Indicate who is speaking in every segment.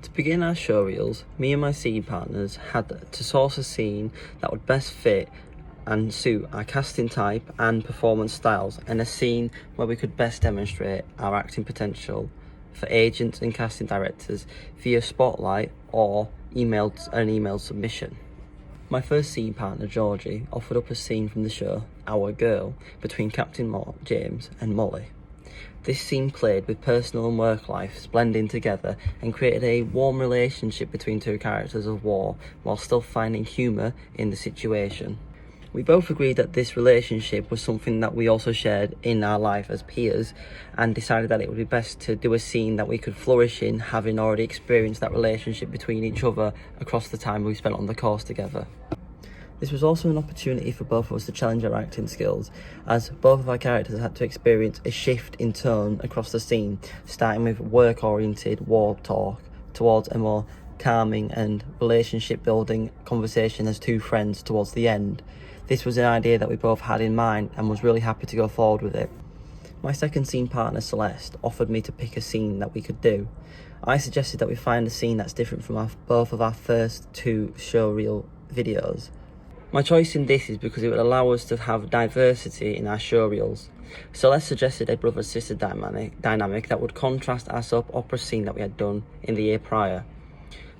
Speaker 1: To begin our showreels, me and my scene partners had to source a scene that would best fit and suit our casting type and performance styles, and a scene where we could best demonstrate our acting potential for agents and casting directors via spotlight or an email submission. My first scene partner, Georgie, offered up a scene from the show Our Girl between Captain James and Molly. This scene played with personal and work life blending together and created a warm relationship between two characters of war while still finding humour in the situation. We both agreed that this relationship was something that we also shared in our life as peers, and decided that it would be best to do a scene that we could flourish in, having already experienced that relationship between each other across the time we spent on the course together. This was also an opportunity for both of us to challenge our acting skills, as both of our characters had to experience a shift in tone across the scene, starting with work-oriented war talk towards a more calming and relationship-building conversation as two friends towards the end. This was an idea that we both had in mind and was really happy to go forward with it. My second scene partner, Celeste, offered me to pick a scene that we could do. I suggested that we find a scene that's different from both of our first two showreel videos. My choice in this is because it would allow us to have diversity in our showreels. Celeste suggested a brother-sister dynamic that would contrast our soap opera scene that we had done in the year prior.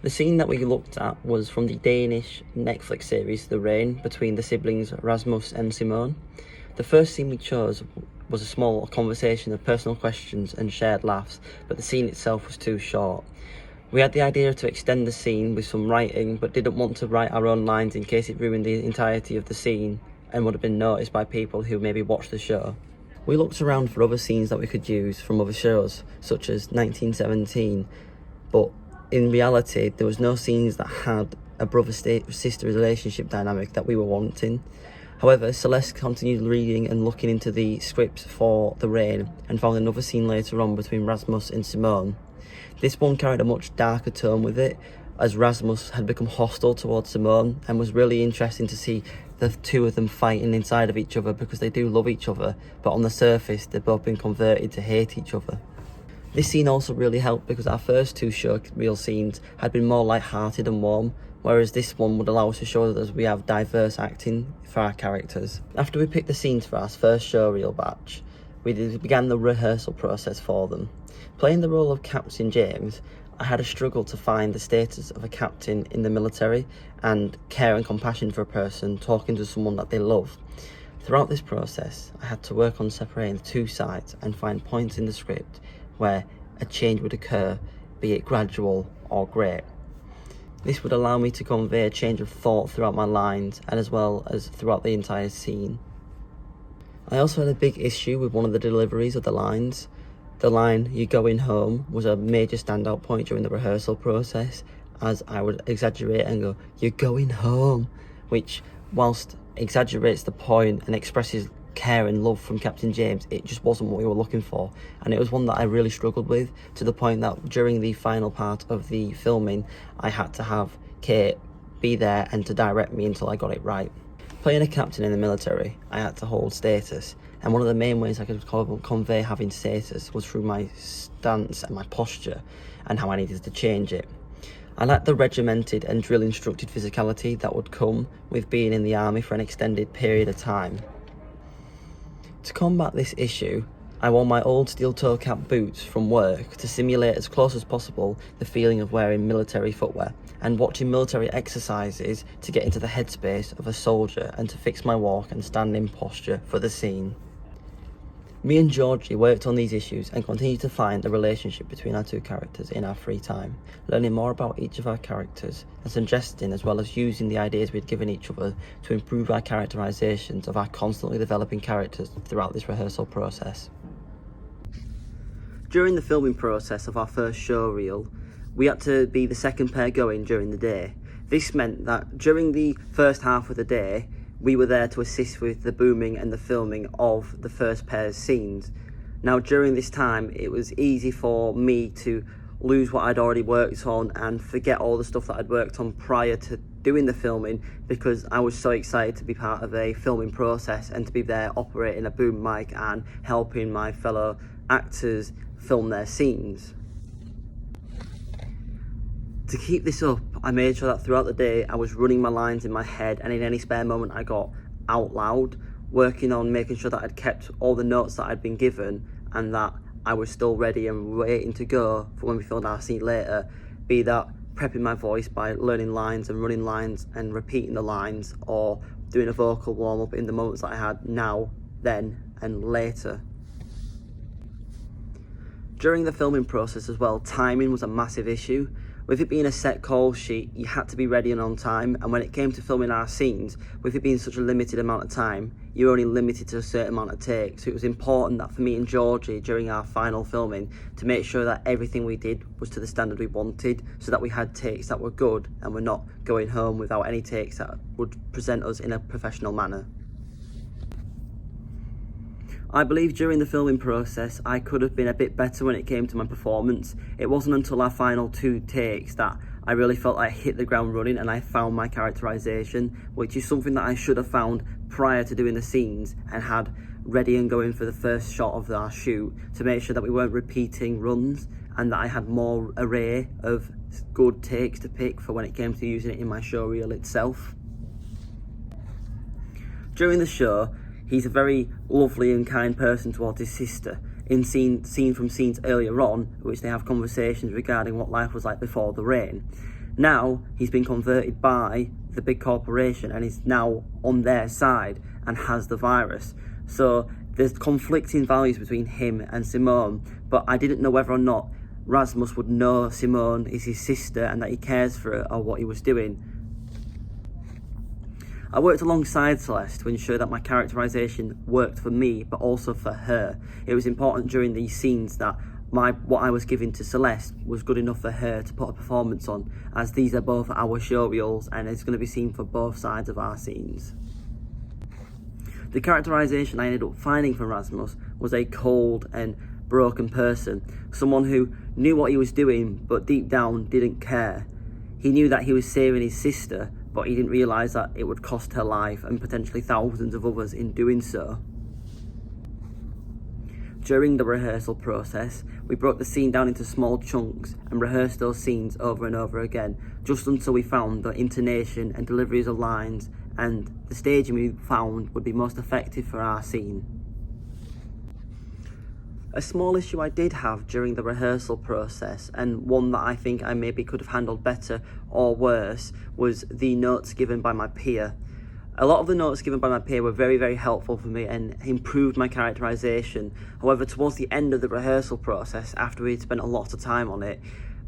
Speaker 1: The scene that we looked at was from the Danish Netflix series The Rain, between the siblings Rasmus and Simone. The first scene we chose was a small conversation of personal questions and shared laughs, but the scene itself was too short. We had the idea to extend the scene with some writing, but didn't want to write our own lines in case it ruined the entirety of the scene and would have been noticed by people who maybe watched the show. We looked around for other scenes that we could use from other shows, such as 1917, but in reality there was no scenes that had a brother-sister relationship dynamic that we were wanting. However, Celeste continued reading and looking into the scripts for The Rain and found another scene later on between Rasmus and Simone. This one carried a much darker tone with it, as Rasmus had become hostile towards Simone, and was really interesting to see the two of them fighting inside of each other, because they do love each other, but on the surface they've both been converted to hate each other. This scene also really helped because our first two showreel scenes had been more light-hearted and warm, whereas this one would allow us to show that we have diverse acting for our characters. After we picked the scenes for our first showreel batch, we began the rehearsal process for them. Playing the role of Captain James, I had a struggle to find the status of a captain in the military and care and compassion for a person talking to someone that they love. Throughout this process, I had to work on separating the two sides and find points in the script where a change would occur, be it gradual or great. This would allow me to convey a change of thought throughout my lines and as well as throughout the entire scene. I also had a big issue with one of the deliveries of the lines. The line, "You're going home," was a major standout point during the rehearsal process, as I would exaggerate and go, "You're going home," which, whilst exaggerates the point and expresses care and love from Captain James, it just wasn't what we were looking for, and it was one that I really struggled with, to the point that during the final part of the filming I had to have Kate be there and to direct me until I got it right. Playing a captain in the military, I had to hold status, and one of the main ways I could convey having status was through my stance and my posture and how I needed to change it. I lacked the regimented and drill instructed physicality that would come with being in the army for an extended period of time. To combat this issue, I wore my old steel toe cap boots from work to simulate as close as possible the feeling of wearing military footwear and watching military exercises to get into the headspace of a soldier and to fix my walk and standing posture for the scene. Me and Georgie worked on these issues and continued to find a relationship between our two characters in our free time, learning more about each of our characters and suggesting as well as using the ideas we'd given each other to improve our characterizations of our constantly developing characters throughout this rehearsal process. During the filming process of our first showreel, we had to be the second pair going during the day. This meant that during the first half of the day, we were there to assist with the booming and the filming of the first pair's scenes. Now, during this time, it was easy for me to lose what I'd already worked on and forget all the stuff that I'd worked on prior to doing the filming, because I was so excited to be part of a filming process and to be there operating a boom mic and helping my fellow actors film their scenes. To keep this up, I made sure that throughout the day I was running my lines in my head, and in any spare moment I got out loud, working on making sure that I'd kept all the notes that I'd been given and that I was still ready and waiting to go for when we filmed our scene later, be that prepping my voice by learning lines and running lines and repeating the lines, or doing a vocal warm-up in the moments that I had now, then and later. During the filming process as well, timing was a massive issue. With it being a set call sheet, you had to be ready and on time, and when it came to filming our scenes, with it being such a limited amount of time, you're only limited to a certain amount of takes, so it was important that for me and Georgie during our final filming to make sure that everything we did was to the standard we wanted, so that we had takes that were good and we're not going home without any takes that would present us in a professional manner. I believe during the filming process I could have been a bit better when it came to my performance. It wasn't until our final 2 takes that I really felt I hit the ground running and I found my characterisation, which is something that I should have found prior to doing the scenes and had ready and going for the first shot of our shoot, to make sure that we weren't repeating runs and that I had more array of good takes to pick for when it came to using it in my showreel itself. During the show, he's a very lovely and kind person towards his sister. In seen from scenes earlier on, which they have conversations regarding what life was like before the rain. Now, he's been converted by the big corporation and is now on their side and has the virus. So there's conflicting values between him and Simone, but I didn't know whether or not Rasmus would know Simone is his sister and that he cares for her or what he was doing. I worked alongside Celeste to ensure that my characterisation worked for me but also for her. It was important during these scenes that what I was giving to Celeste was good enough for her to put a performance on, as these are both our showreels and it's going to be seen for both sides of our scenes. The characterisation I ended up finding from Rasmus was a cold and broken person, someone who knew what he was doing but deep down didn't care. He knew that he was saving his sister, but he didn't realise that it would cost her life and potentially thousands of others in doing so. During the rehearsal process, we broke the scene down into small chunks and rehearsed those scenes over and over again, just until we found the intonation and deliveries of lines and the staging we found would be most effective for our scene. A small issue I did have during the rehearsal process, and one that I think I maybe could have handled better or worse, was the notes given by my peer. A lot of the notes given by my peer were very, very helpful for me and improved my characterisation. However, towards the end of the rehearsal process, after we'd spent a lot of time on it,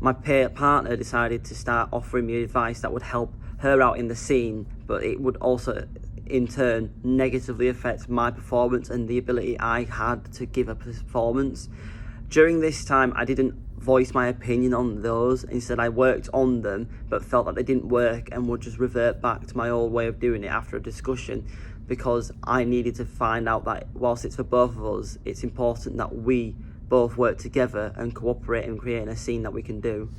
Speaker 1: my peer partner decided to start offering me advice that would help her out in the scene, but it would also in turn negatively affect my performance and the ability I had to give a performance. During this time, I didn't voice my opinion on those. Instead, I worked on them but felt that they didn't work and would just revert back to my old way of doing it after a discussion, because I needed to find out that whilst it's for both of us, it's important that we both work together and cooperate in creating a scene that we can do.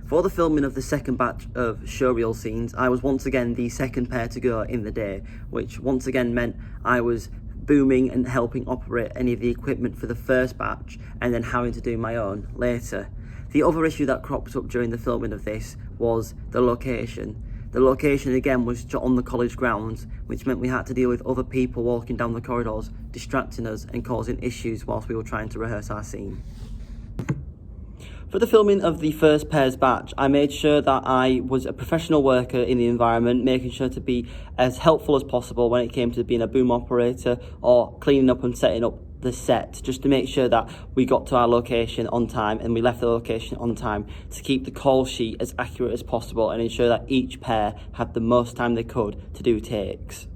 Speaker 1: For the filming of the second batch of showreel scenes, I was once again the second pair to go in the day, which once again meant I was booming and helping operate any of the equipment for the first batch and then having to do my own later. The other issue that cropped up during the filming of this was the location. The location again was on the college grounds, which meant we had to deal with other people walking down the corridors, distracting us and causing issues whilst we were trying to rehearse our scene. For the filming of the first pair's batch, I made sure that I was a professional worker in the environment, making sure to be as helpful as possible when it came to being a boom operator or cleaning up and setting up the set, just to make sure that we got to our location on time and we left the location on time, to keep the call sheet as accurate as possible and ensure that each pair had the most time they could to do takes.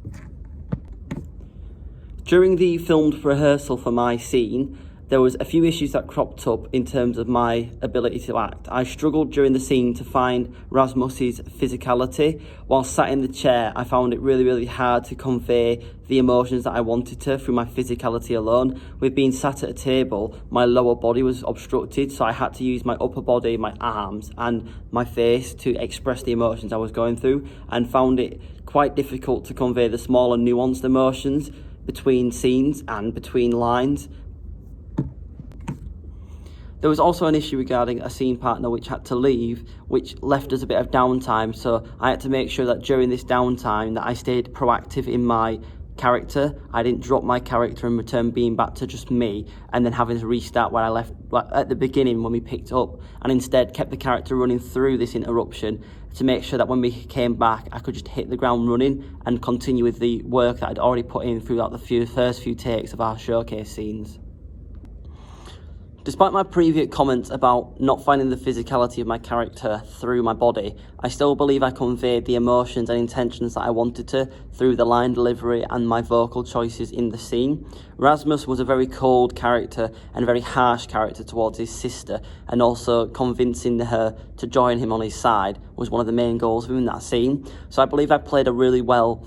Speaker 1: During the filmed rehearsal for my scene, there was a few issues that cropped up in terms of my ability to act. I struggled during the scene to find Rasmus's physicality. While sat in the chair, I found it really, really hard to convey the emotions that I wanted to through my physicality alone. With being sat at a table, my lower body was obstructed, so I had to use my upper body, my arms and my face to express the emotions I was going through, and found it quite difficult to convey the small and nuanced emotions between scenes and between lines. There was also an issue regarding a scene partner which had to leave, which left us a bit of downtime, so I had to make sure that during this downtime that I stayed proactive in my character. I didn't drop my character and return being back to just me and then having to restart where I left at the beginning when we picked up, and instead kept the character running through this interruption to make sure that when we came back I could just hit the ground running and continue with the work that I'd already put in throughout the first few takes of our showcase scenes. Despite my previous comments about not finding the physicality of my character through my body, I still believe I conveyed the emotions and intentions that I wanted to through the line delivery and my vocal choices in the scene. Rasmus was a very cold character and a very harsh character towards his sister, and also convincing her to join him on his side was one of the main goals within that scene. So I believe I played a really well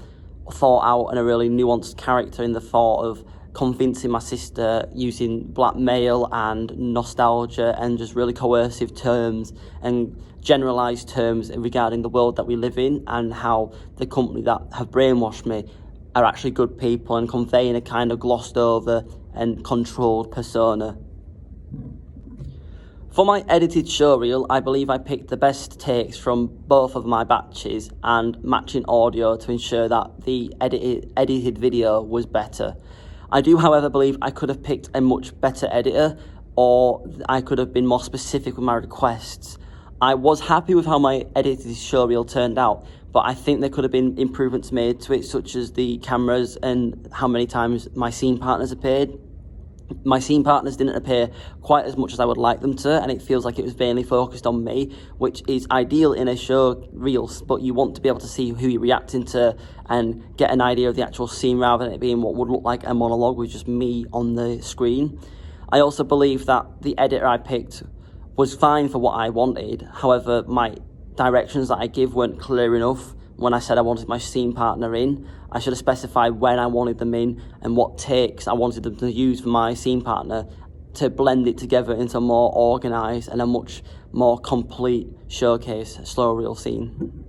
Speaker 1: thought out and a really nuanced character in the thought of convincing my sister using blackmail and nostalgia and just really coercive terms and generalised terms regarding the world that we live in, and how the company that have brainwashed me are actually good people, and conveying a kind of glossed over and controlled persona. For my edited showreel, I believe I picked the best takes from both of my batches and matching audio to ensure that the edited video was better. I do, however, believe I could have picked a much better editor, or I could have been more specific with my requests. I was happy with how my edited showreel turned out, but I think there could have been improvements made to it, such as the cameras and how many times my scene partners appeared. My scene partners didn't appear quite as much as I would like them to, and it feels like it was mainly focused on me, which is ideal in a show reel, but you want to be able to see who you're reacting to and get an idea of the actual scene rather than it being what would look like a monologue with just me on the screen. I also believe that the editor I picked was fine for what I wanted. However, my directions that I give weren't clear enough. When I said I wanted my scene partner in, I should have specified when I wanted them in and what takes I wanted them to use for my scene partner to blend it together into a more organised and a much more complete showcase slow reel scene.